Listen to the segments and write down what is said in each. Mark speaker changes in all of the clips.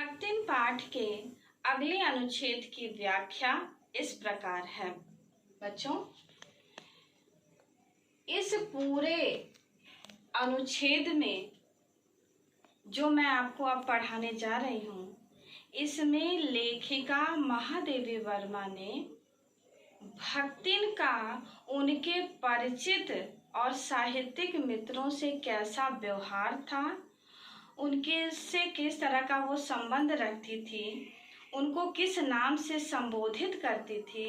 Speaker 1: भक्तिन पाठ के अगले अनुच्छेद की व्याख्या इस प्रकार है। बच्चों, इस पूरे अनुच्छेद में जो मैं आपको अब पढ़ाने जा रही हूँ, इसमें लेखिका महादेवी वर्मा ने भक्तिन का उनके परिचित और साहित्यिक मित्रों से कैसा व्यवहार था, उनके से किस तरह का वो संबंध रखती थी, उनको किस नाम से संबोधित करती थी,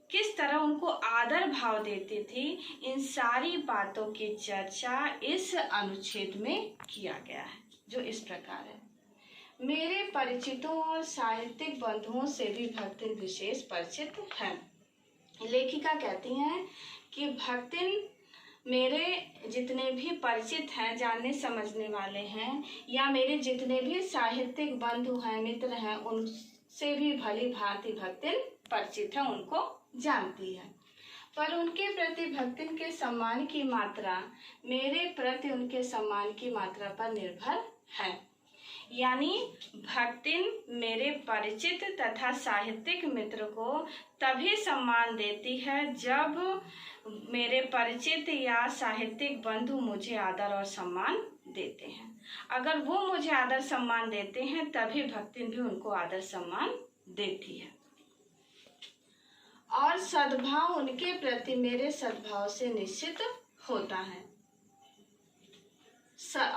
Speaker 1: किस तरह उनको आदर भाव देती थी, इन सारी बातों की चर्चा इस अनुच्छेद में किया गया है, जो इस प्रकार है। मेरे परिचितों और साहित्यिक बंधुओं से भी भक्तिन विशेष परिचित हैं। लेखिका कहती हैं कि भक्तिन मेरे जितने भी परिचित हैं, जानने समझने वाले हैं, या मेरे जितने भी साहित्यिक बंधु हैं, मित्र हैं, उनसे भी भली भांति भक्तिन परिचित है, उनको जानती है। पर उनके प्रति भक्तिन के सम्मान की मात्रा मेरे प्रति उनके सम्मान की मात्रा पर निर्भर है। यानी भक्तिन मेरे परिचित तथा साहित्यिक मित्र को तभी सम्मान देती है जब मेरे परिचित या साहित्यिक बंधु मुझे आदर और सम्मान देते हैं। अगर वो मुझे आदर सम्मान देते हैं तभी भक्तिन भी उनको आदर सम्मान देती है। और सद्भाव उनके प्रति मेरे सद्भाव से निश्चित होता है,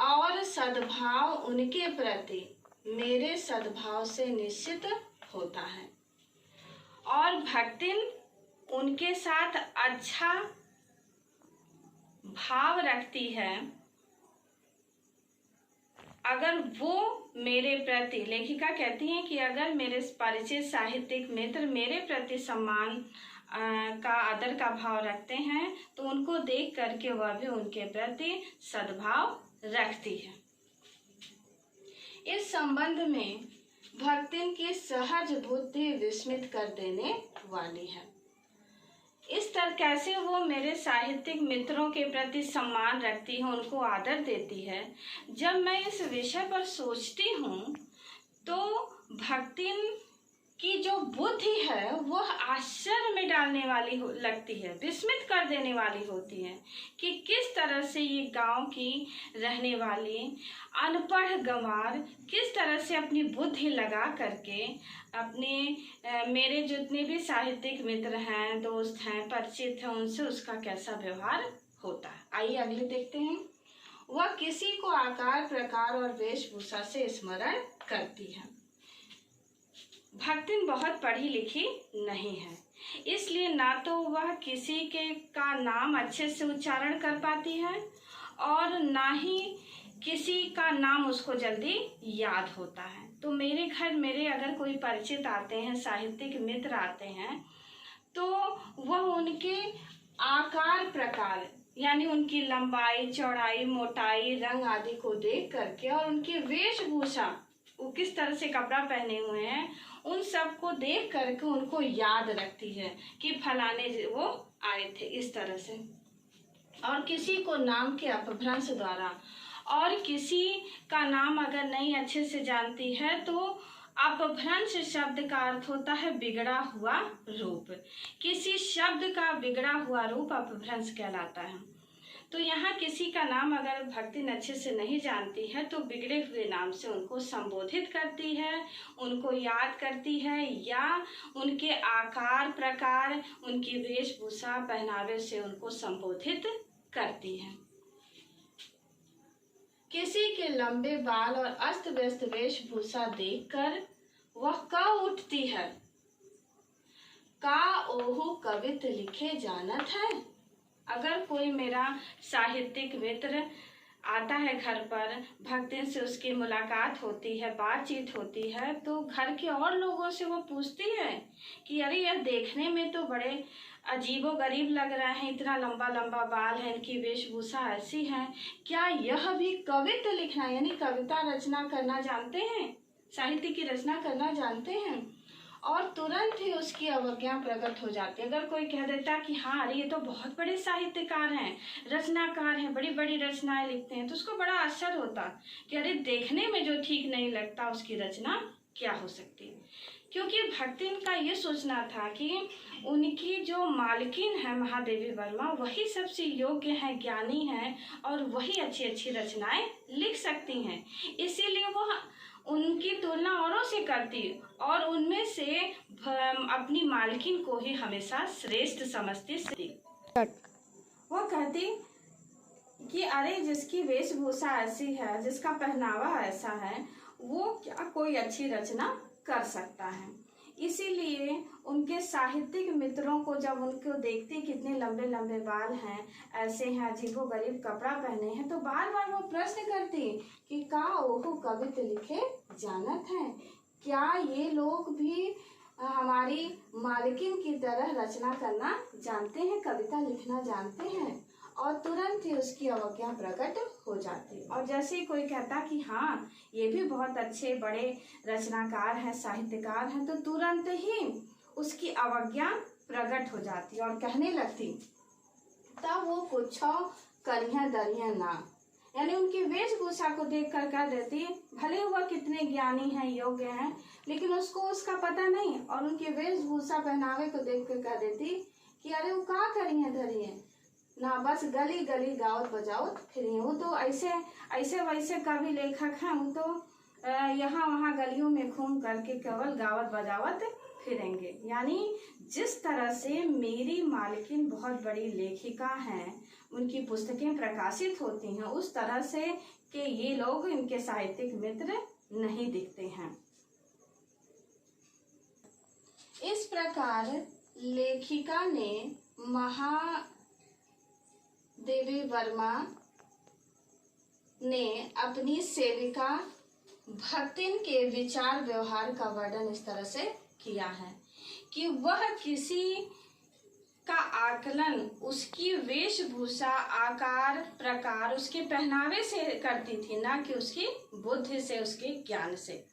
Speaker 1: और सद्भाव उनके प्रति मेरे सद्भाव से निश्चित होता है। और भक्तिन उनके साथ अच्छा भाव रखती है अगर वो मेरे प्रति, लेखिका कहती हैं कि अगर मेरे परिचित साहित्यिक मित्र मेरे प्रति सम्मान का आदर का भाव रखते हैं तो उनको देख करके वह भी उनके प्रति सद्भाव रखती है। इस संबंध में भक्तिन की सहज बुद्धि विस्मित कर देने वाली है। इस तरह कैसे वो मेरे साहित्यिक मित्रों के प्रति सम्मान रखती है, उनको आदर देती है। जब मैं इस विषय पर सोचती हूँ तो भक्तिन की जो बुद्धि है वो आश्चर्य में डालने वाली लगती है, विस्मित कर देने वाली होती है कि किस तरह से ये गांव की रहने वाली अनपढ़ गंवार किस तरह से अपनी बुद्धि लगा करके अपने मेरे जितने भी साहित्यिक मित्र हैं, दोस्त हैं, परिचित हैं, उनसे उसका कैसा व्यवहार होता है। आइए अगले देखते हैं। वह किसी को आकार, प्रकार और वेशभूषा से स्मरण करती है। भक्तिन बहुत पढ़ी लिखी नहीं है, इसलिए ना तो वह किसी के का नाम अच्छे से उच्चारण कर पाती है और ना ही किसी का नाम उसको जल्दी याद होता है। तो मेरे घर मेरे अगर कोई परिचित आते हैं, साहित्यिक मित्र आते हैं, तो वह उनके आकार प्रकार यानी उनकी लंबाई, चौड़ाई, मोटाई, रंग आदि को देख करके और उनकी वेशभूषा, वो किस तरह से कपड़ा पहने हुए हैं, उन सब को देख करके उनको याद रखती है कि फलाने वो आए थे, इस तरह से। और किसी को नाम के अपभ्रंश द्वारा, और किसी का नाम अगर नहीं अच्छे से जानती है तो अपभ्रंश शब्द का अर्थ होता है बिगड़ा हुआ रूप। किसी शब्द का बिगड़ा हुआ रूप अपभ्रंश कहलाता है। तो यहाँ किसी का नाम अगर भक्तिन अच्छे से नहीं जानती है तो बिगड़े हुए नाम से उनको संबोधित करती है, उनको याद करती है, या उनके आकार प्रकार, उनकी वेशभूषा, पहनावे से उनको संबोधित करती है। किसी के लंबे बाल और अस्त व्यस्त वेशभूषा देखकर वह कह उठती है, का ओहु कवित लिखे जानत है। अगर कोई मेरा साहित्यिक मित्र आता है घर पर, भक्तिन से उसकी मुलाकात होती है, बातचीत होती है, तो घर के और लोगों से वो पूछती है कि अरे यह देखने में तो बड़े अजीबो गरीब लग रहे हैं, इतना लंबा लंबा बाल है, इनकी वेशभूषा ऐसी है, क्या यह भी कविता लिखना यानी कविता रचना करना जानते हैं, साहित्य की रचना करना जानते हैं। और तुरंत ही उसकी अवज्ञा प्रकट हो जाती है। अगर कोई कह देता कि हाँ अरे ये तो बहुत बड़े साहित्यकार हैं, रचनाकार हैं, बड़ी बड़ी रचनाएं लिखते हैं, तो उसको बड़ा आश्चर्य होता कि अरे देखने में जो ठीक नहीं लगता उसकी रचना क्या हो सकती है। क्योंकि भक्तिन का ये सोचना था कि उनकी जो मालकिन है महादेवी वर्मा वही सबसे योग्य है, ज्ञानी है और वही अच्छी अच्छी रचनाएं लिख सकती हैं। इसीलिए वो उनकी तुलना औरों से करती और उनमें से अपनी मालकिन को ही हमेशा श्रेष्ठ समझती थी। वो कहती कि अरे जिसकी वेशभूषा ऐसी है, जिसका पहनावा ऐसा है, वो क्या कोई अच्छी रचना कर सकता है। इसीलिए उनके साहित्यिक मित्रों को जब उनको देखती कितने लंबे लंबे बाल हैं, ऐसे हैं, अजीबो गरीब कपड़ा पहने हैं, तो बार बार वो प्रश्न करती कि का ओहो कवित लिखे जानत हैं, क्या ये लोग भी हमारी मालकिन की तरह रचना करना जानते हैं, कविता लिखना जानते हैं। और तुरंत ही उसकी अवज्ञा प्रकट हो जाती। और जैसे ही कोई कहता कि हाँ ये भी बहुत अच्छे बड़े रचनाकार हैं, साहित्यकार हैं, तो तुरंत ही उसकी अवज्ञा प्रकट हो जाती और कहने लगती तब वो कुछ करिया दरिया ना, यानी उनकी वेशभूषा को देख कर कह देती भले वह कितने ज्ञानी हैं, योग्य हैं, लेकिन उसको उसका पता नहीं, और उनके वेशभूषा पहनावे को देख कर कह देती कि अरे वो का करिए धरिए ना, बस गली गली गावत बजावत फिरिए। वो तो ऐसे ऐसे वैसे कवि लेखक हैं, वो तो यहाँ वहाँ गलियों में घूम करके केवल गावत बजावत फिरेंगे। यानी जिस तरह से मेरी मालकिन बहुत बड़ी लेखिका हैं, उनकी पुस्तकें प्रकाशित होती हैं, उस तरह से कि ये लोग इनके साहित्यिक मित्र नहीं दिखते हैं। इस प्रकार लेखिका ने महादेवी वर्मा ने अपनी सेविका भक्तिन के विचार व्यवहार का वर्णन इस तरह से किया है कि वह किसी का आकलन उसकी वेशभूषा, आकार, प्रकार, उसके पहनावे से करती थी, ना कि उसकी बुद्धि से, उसके ज्ञान से।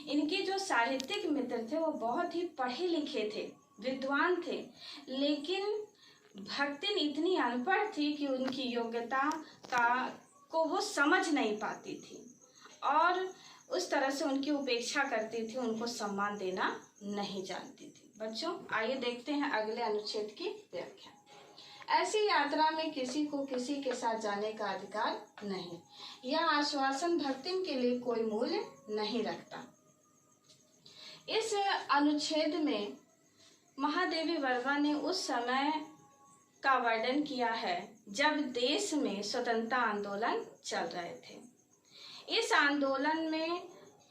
Speaker 1: इनके जो साहित्यिक मित्र थे वो बहुत ही पढ़े लिखे थे, विद्वान थे, लेकिन भक्तिन इतनी अनपढ़ थी कि उनकी योग्यता को वो समझ नहीं पाती थी और उस तरह से उनकी उपेक्षा करती थी, उनको सम्मान देना नहीं जानती थी। बच्चों आइए देखते हैं अगले अनुच्छेद की व्याख्या। ऐसी यात्रा में किसी को किसी के साथ जाने का अधिकार नहीं। यह आश्वासन भक्तिन के लिए कोई मूल्य नहीं रखता। इस अनुच्छेद में महादेवी वर्मा ने उस समय का वर्णन किया है जब देश में स्वतंत्रता आंदोलन चल रहे थे। इस आंदोलन में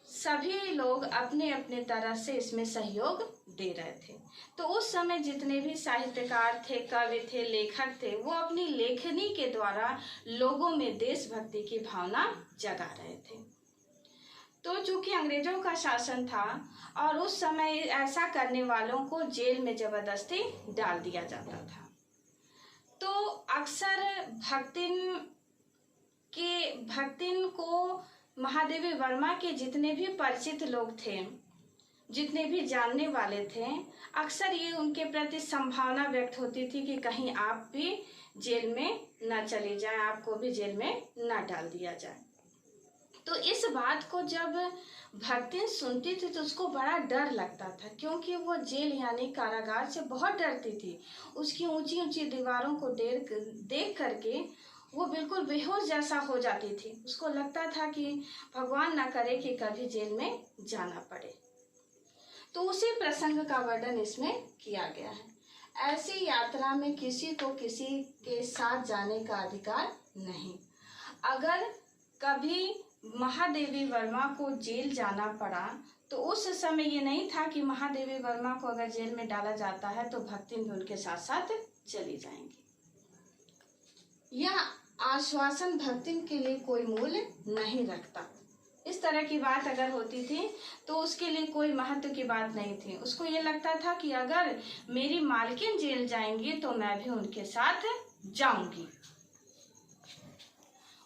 Speaker 1: सभी लोग अपने अपने तरह से इसमें सहयोग दे रहे थे। तो उस समय जितने भी साहित्यकार थे, कवि थे, लेखक थे, वो अपनी लेखनी के द्वारा लोगों में देशभक्ति की भावना जगा रहे थे। तो चूंकि अंग्रेजों का शासन था और उस समय ऐसा करने वालों को जेल में जबरदस्ती डाल दिया जाता था, तो अक्सर भक्तिन को महादेवी वर्मा के जितने भी परिचित लोग थे, जितने भी जानने वाले थे, अक्सर ये उनके प्रति संभावना व्यक्त होती थी कि कहीं आप भी जेल में न चले जाएं, आपको भी जेल में न डाल दिया जाए। तो इस बात को जब भक्तिन सुनती थी तो उसको बड़ा डर लगता था, क्योंकि वो जेल यानी कारागार से बहुत डरती थी। उसकी ऊंची ऊंची दीवारों को देख करके वो बिल्कुल बेहोश जैसा हो जाती थी। उसको लगता था कि भगवान ना करे कि कभी जेल में जाना पड़े। तो उसी प्रसंग का वर्णन इसमें किया गया है। ऐसी यात्रा में किसी को किसी के साथ जाने का अधिकार नहीं। अगर कभी महादेवी वर्मा को जेल जाना पड़ा तो उस समय ये नहीं था कि महादेवी वर्मा को अगर जेल में डाला जाता है तो भक्तिन भी उनके साथ साथ चली जाएंगी। यह आश्वासन भक्तिन के लिए कोई मूल्य नहीं रखता। इस तरह की बात अगर होती थी तो उसके लिए कोई महत्व की बात नहीं थी। उसको ये लगता था कि अगर मेरी मालकिन जेल जाएंगी तो मैं भी उनके साथ जाऊंगी।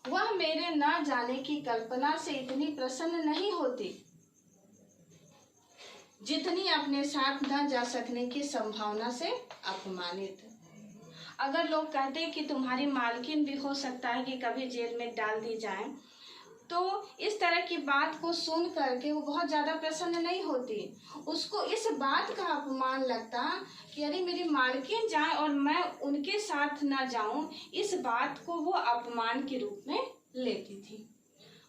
Speaker 1: वह मेरे न जाने की कल्पना से इतनी प्रसन्न नहीं होती। जितनी अपने साथ न जा सकने की संभावना से अपमानित। अगर लोग कहते हैं कि तुम्हारी मालकिन भी हो सकता है कि कभी जेल में डाल दी जाए, तो इस तरह की बात को सुन करके वो बहुत ज़्यादा प्रसन्न नहीं होती। उसको इस बात का अपमान लगता कि अरे मेरी मालकिन जाए और मैं उनके साथ ना जाऊं, इस बात को वो अपमान के रूप में लेती थी।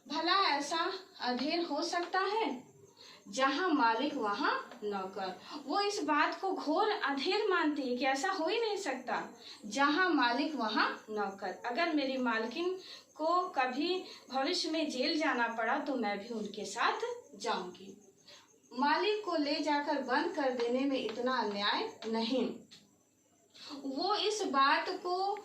Speaker 1: भला ऐसा अधेर हो सकता है? जहाँ मालिक वहाँ नौकर। वो इस बात को घोर अधेर मानती है कि ऐसा हो ही नहीं सकता। जहाँ मालिक वहाँ नौकर। अगर मेरी मालकिन को कभी भविष्य में जेल जाना पड़ा तो मैं भी उनके साथ जाऊंगी। मालिक को ले जाकर बंद कर देने में इतना अन्याय नहीं। वो इस बात को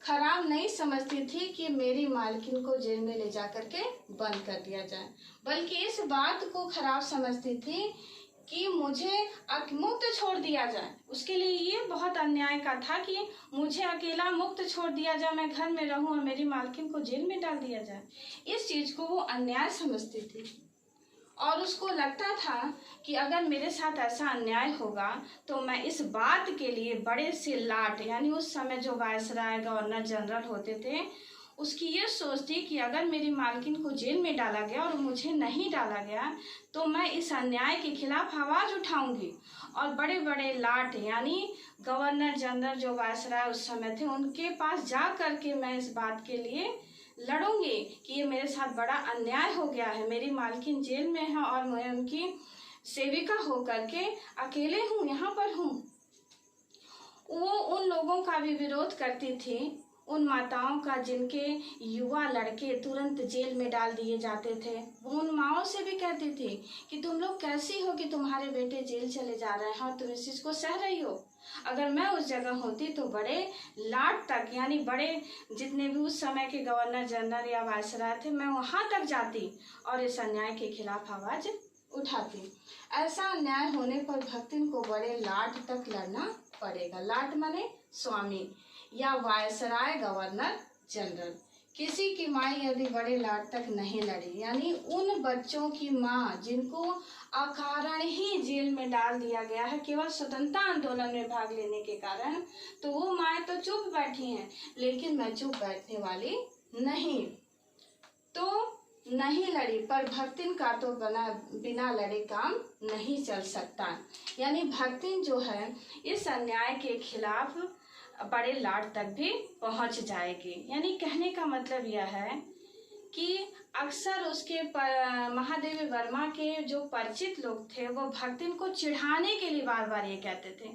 Speaker 1: खराब नहीं समझती थी कि मेरी मालकिन को जेल में ले जाकर के बंद कर दिया जाए, बल्कि इस बात को खराब समझती थी कि मुझे मुक्त छोड़ दिया जाए। उसके लिए ये बहुत अन्याय का था कि मुझे अकेला मुक्त छोड़ दिया जाए, मैं घर में रहूं और मेरी मालकिन को जेल में डाल दिया जाए। इस चीज को वो अन्याय समझती थी और उसको लगता था कि अगर मेरे साथ ऐसा अन्याय होगा तो मैं इस बात के लिए बड़े से लाट, यानी उस समय जो वायसराय गवर्नर जनरल होते थे, उसकी ये सोच थी कि अगर मेरी मालकिन को जेल में डाला गया और मुझे नहीं डाला गया तो मैं इस अन्याय के खिलाफ आवाज़ उठाऊंगी और बड़े बड़े लाट, यानी गवर्नर जनरल जो वायसराय उस समय थे, उनके पास जा करके मैं इस बात के लिए लड़ूंगी कि ये मेरे साथ बड़ा अन्याय हो गया है। मेरी मालकिन जेल में है और मैं उनकी सेविका होकर के अकेले हूँ, यहाँ पर हूँ। वो उन लोगों का भी विरोध करती थी, उन माताओं का जिनके युवा लड़के तुरंत जेल में डाल दिए जाते थे। वो उन माओं से भी कहती थी कि तुम लोग कैसी हो कि तुम्हारे बेटे जेल चले जा रहे हैं और तुम इस चीज को सह रही हो। अगर मैं उस जगह होती तो बड़े लाट तक, यानी बड़े जितने भी उस समय के गवर्नर जनरल या वायसराय थे, मैं वहां तक जाती और इस अन्याय के खिलाफ आवाज उठाती। ऐसा अन्याय होने पर भक्तिन को बड़े लाट तक लड़ना पड़ेगा। लाट माने स्वामी या वायसराय गवर्नर जनरल। किसी की माँ यदि बड़े लाट तक नहीं लड़ी, यानी उन बच्चों की माँ जिनको अकारण ही जेल में डाल दिया गया है केवल स्वतंत्रता आंदोलन में भाग लेने के कारण, तो वो माँ तो चुप बैठी हैं, लेकिन मैं चुप बैठने वाली नहीं। तो नहीं लड़ी, पर भक्तिन का तो बिना लड़े काम नहीं चल सकता। यानी भक्तिन जो है इस अन्याय के खिलाफ बड़े लाट तक भी पहुंच जाएगी। यानी कहने का मतलब यह है कि अक्सर उसके महादेवी वर्मा के जो परिचित लोग थे वो भक्तिन को चिढ़ाने के लिए बार बार ये कहते थे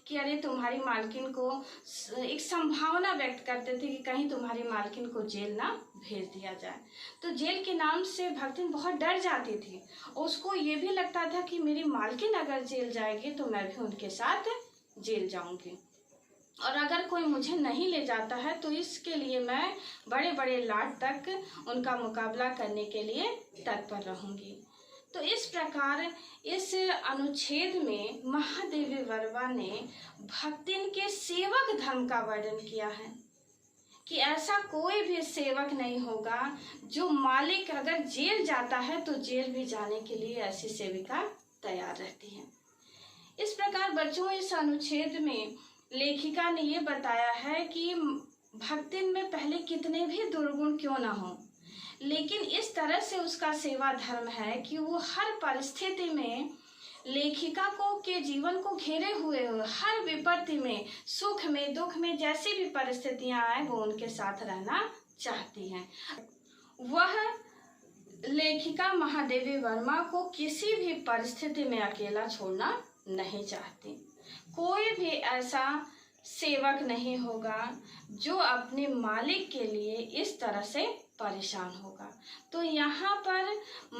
Speaker 1: कि अरे तुम्हारी मालकिन को, एक संभावना व्यक्त करते थे कि कहीं तुम्हारी मालकिन को जेल ना भेज दिया जाए। तो जेल के नाम से भक्तिन बहुत डर जाती थी। उसको ये भी लगता था कि मेरी मालकिन अगर जेल जाएगी तो मैं भी उनके साथ जेल जाऊंगी, और अगर कोई मुझे नहीं ले जाता है तो इसके लिए मैं बड़े बड़े लाट तक उनका मुकाबला करने के लिए तत्पर रहूंगी। तो इस प्रकार इस अनुच्छेद में महादेवी वर्मा ने भक्तिन के सेवक धर्म का वर्णन किया है कि ऐसा कोई भी सेवक नहीं होगा जो मालिक अगर जेल जाता है तो जेल भी जाने के लिए ऐसी सेविका तैयार रहती है। इस प्रकार बच्चों, इस अनुच्छेद में लेखिका ने ये बताया है कि भक्तिन में पहले कितने भी दुर्गुण क्यों ना हो, लेकिन इस तरह से उसका सेवा धर्म है कि वो हर परिस्थिति में लेखिका को के जीवन को घेरे हुए हर विपत्ति में, सुख में, दुख में, जैसी भी परिस्थितियां आए वो उनके साथ रहना चाहती हैं। वह लेखिका महादेवी वर्मा को किसी भी परिस्थिति में अकेला छोड़ना नहीं चाहती। कोई भी ऐसा सेवक नहीं होगा जो अपने मालिक के लिए इस तरह से परेशान होगा। तो यहाँ पर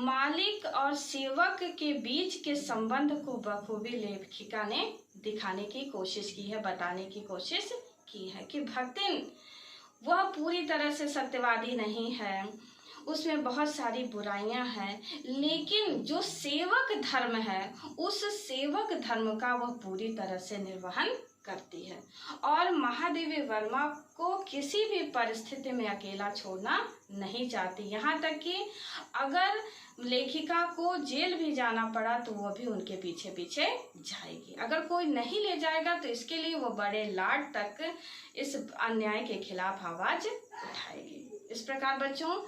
Speaker 1: मालिक और सेवक के बीच के संबंध को बखूबी लेखिका ने दिखाने की कोशिश की है, बताने की कोशिश की है कि भक्तिन वह पूरी तरह से सत्यवादी नहीं है, उसमें बहुत सारी बुराइयां हैं, लेकिन जो सेवक धर्म है उस सेवक धर्म का वह पूरी तरह से निर्वहन करती है और महादेवी वर्मा को किसी भी परिस्थिति में अकेला छोड़ना नहीं चाहती। यहाँ तक कि अगर लेखिका को जेल भी जाना पड़ा तो वो भी उनके पीछे पीछे जाएगी। अगर कोई नहीं ले जाएगा तो इसके लिए वो बड़े लाड तक इस अन्याय के खिलाफ आवाज उठाएगी। इस प्रकार बच्चों,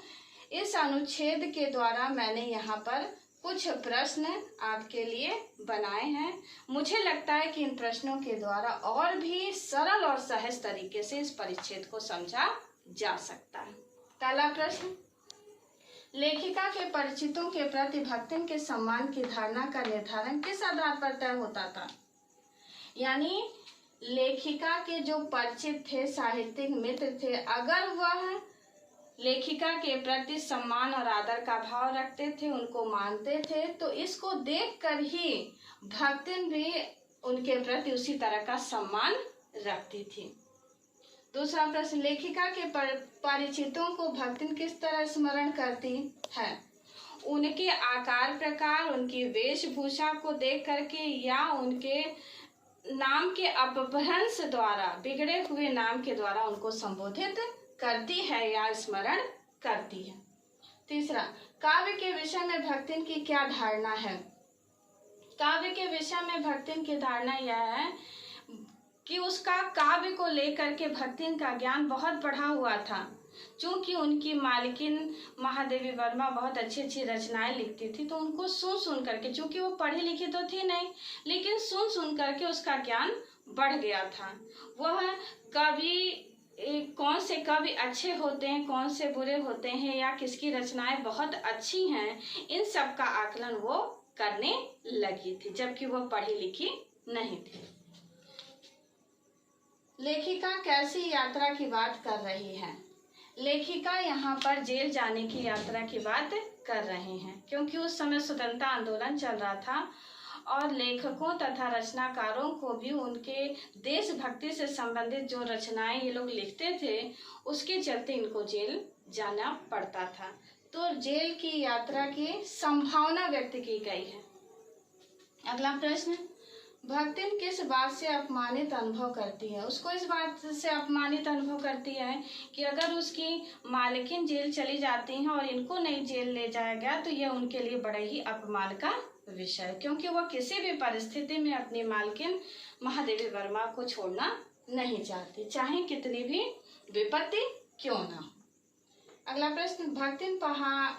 Speaker 1: इस अनुच्छेद के द्वारा मैंने यहाँ पर कुछ प्रश्न आपके लिए बनाए हैं। मुझे लगता है कि इन प्रश्नों के द्वारा और भी सरल और सहज तरीके से इस परिच्छेद को समझा जा सकता है। पहला प्रश्न, लेखिका के परिचितों के प्रति भक्तिन के सम्मान की धारणा का निर्धारण किस आधार पर तय होता था? यानी लेखिका के जो परिचित थे, साहित्यिक मित्र थे, अगर वह लेखिका के प्रति सम्मान और आदर का भाव रखते थे, उनको मानते थे, तो इसको देखकर ही भक्तिन भी उनके प्रति उसी तरह का सम्मान रखती थी। दूसरा प्रश्न, लेखिका के परिचितों को भक्तिन किस तरह स्मरण करती है? उनके आकार प्रकार, उनकी वेशभूषा को देख करके या उनके नाम के अपभ्रंश द्वारा, बिगड़े हुए नाम के द्वारा उनको संबोधित करती है या स्मरण करती है। तीसरा, काव्य के विषय में भक्तिन की क्या धारणा है? काव्य के विषय में भक्तिन की धारणा यह है कि उसका काव्य को लेकर के भक्तिन का ज्ञान बहुत बढ़ा हुआ था। चूंकि उनकी मालकिन महादेवी वर्मा बहुत अच्छी अच्छी रचनाएं लिखती थी, तो उनको सुन सुन करके, चूंकि वो पढ़ी लिखी तो थी नहीं, लेकिन सुन सुन करके उसका ज्ञान बढ़ गया था। वह कवि, कौन से कवि अच्छे होते हैं, कौन से बुरे होते हैं, या किसकी रचनाएं बहुत अच्छी हैं, इन सब का आकलन वो करने लगी थी, जबकि वो पढ़ी लिखी नहीं थी। लेखिका कैसी यात्रा की बात कर रही है? लेखिका यहाँ पर जेल जाने की यात्रा की बात कर रहे हैं, क्योंकि उस समय स्वतंत्रता आंदोलन चल रहा था और लेखकों तथा रचनाकारों को भी उनके देशभक्ति से संबंधित जो रचनाएं ये लोग लिखते थे, उसके चलते इनको जेल जाना पड़ता था। तो जेल की यात्रा की संभावना व्यक्त की गई है। अगला प्रश्न, भक्तिन किस बात से अपमानित अनुभव करती है? उसको इस बात से अपमानित अनुभव करती है कि अगर उसकी मालकिन जेल चली जाती हैं और इनको नहीं जेल ले जाया गया तो यह उनके लिए बड़े ही अपमान का विषय, क्योंकि वह किसी भी परिस्थिति में अपनी मालकिन महादेवी वर्मा को छोड़ना नहीं चाहती, चाहे कितनी भी विपत्ति क्यों ना हो। अगला प्रश्न, भक्तिन पहाड़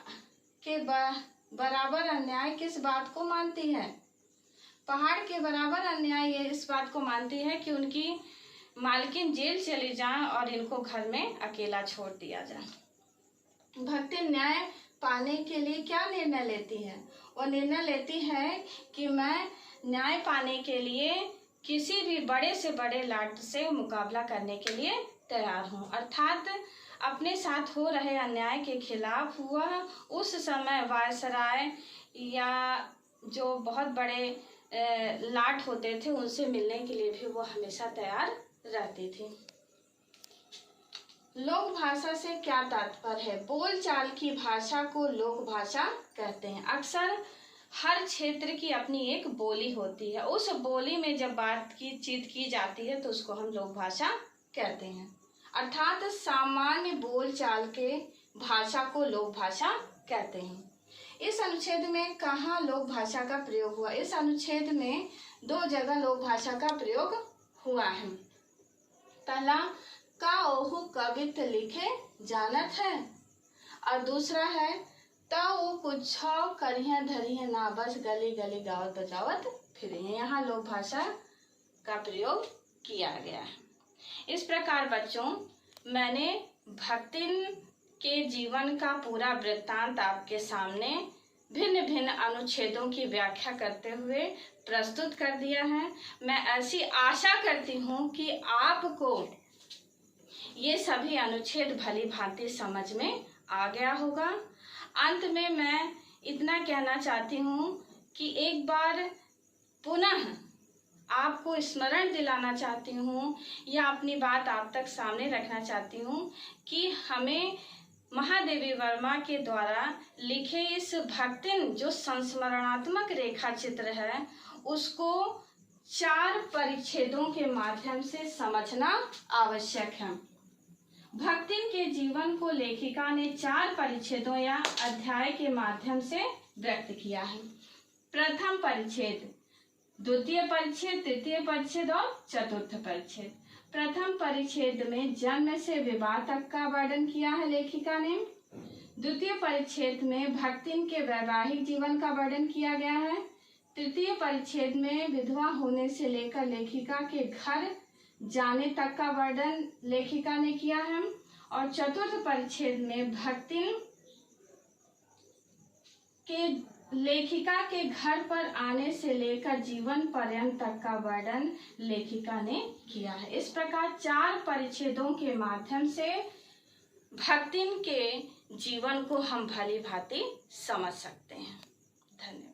Speaker 1: के बराबर अन्याय किस बात को मानती है? पहाड़ के बराबर अन्याय ये इस बात को मानती है कि उनकी मालकिन जेल चली जाए और इनको घर में अकेला छोड़ दिया जाए। भक्तिन न्याय पाने के लिए क्या निर्णय लेती है? वो निर्णय लेती है कि मैं न्याय पाने के लिए किसी भी बड़े से बड़े लाट से मुकाबला करने के लिए तैयार हूँ। अर्थात अपने साथ हो रहे अन्याय के खिलाफ वह उस समय वायसराय या जो बहुत बड़े लाट होते थे उनसे मिलने के लिए भी वो हमेशा तैयार रहती थी। लोक भाषा से क्या तात्पर्य है? बोलचाल की भाषा को लोक भाषा कहते हैं। अक्सर हर क्षेत्र की अपनी एक बोली होती है, उस बोली में जब बातचीत की जाती है तो उसको हम लोक भाषा कहते हैं। अर्थात सामान्य बोलचाल के भाषा को लोक भाषा कहते हैं। इस अनुच्छेद में कहाँ लोक भाषा का प्रयोग हुआ? इस अनुच्छेद में 2 जगह लोक भाषा का प्रयोग हुआ है। पहला, का ओहु कवित लिखे जानत है, और दूसरा है त वो कुछ करिया धरिया ना बस गली गली गावत बजावत फिरे। यहाँ लोक भाषा का प्रयोग किया गया है। इस प्रकार बच्चों, मैंने भक्तिन के जीवन का पूरा वृत्तांत आपके सामने भिन्न भिन्न अनुच्छेदों की व्याख्या करते हुए प्रस्तुत कर दिया है। मैं ऐसी आशा करती हूँ कि आपको ये सभी अनुच्छेद भली भांति समझ में आ गया होगा। अंत में मैं इतना कहना चाहती हूँ कि एक बार पुनः आपको स्मरण दिलाना चाहती हूँ या अपनी बात आप तक सामने रखना चाहती हूँ कि हमें महादेवी वर्मा के द्वारा लिखे इस भक्तिन जो संस्मरणात्मक रेखा चित्र है उसको 4 परिच्छेदों के माध्यम से समझना आवश्यक है। भक्तिन के जीवन को लेखिका ने 4 परिच्छेदों या अध्याय के माध्यम से व्यक्त किया है। प्रथम परिच्छेद, द्वितीय परिच्छेद, तृतीय परिच्छेद और चतुर्थ परिच्छेद। प्रथम परिच्छेद में जन्म से विवाह तक का वर्णन किया है लेखिका ने। द्वितीय परिच्छेद में भक्तिन के वैवाहिक जीवन का वर्णन किया गया है। तृतीय परिच्छेद में विधवा होने से लेकर लेखिका के घर जाने तक का वर्णन लेखिका ने किया है। और चतुर्थ परिच्छेद में भक्तिन के लेखिका के घर पर आने से लेकर जीवन पर्यंत तक का वर्णन लेखिका ने किया है। इस प्रकार 4 परिच्छेदों के माध्यम से भक्तिन के जीवन को हम भली भांति समझ सकते हैं। धन्यवाद।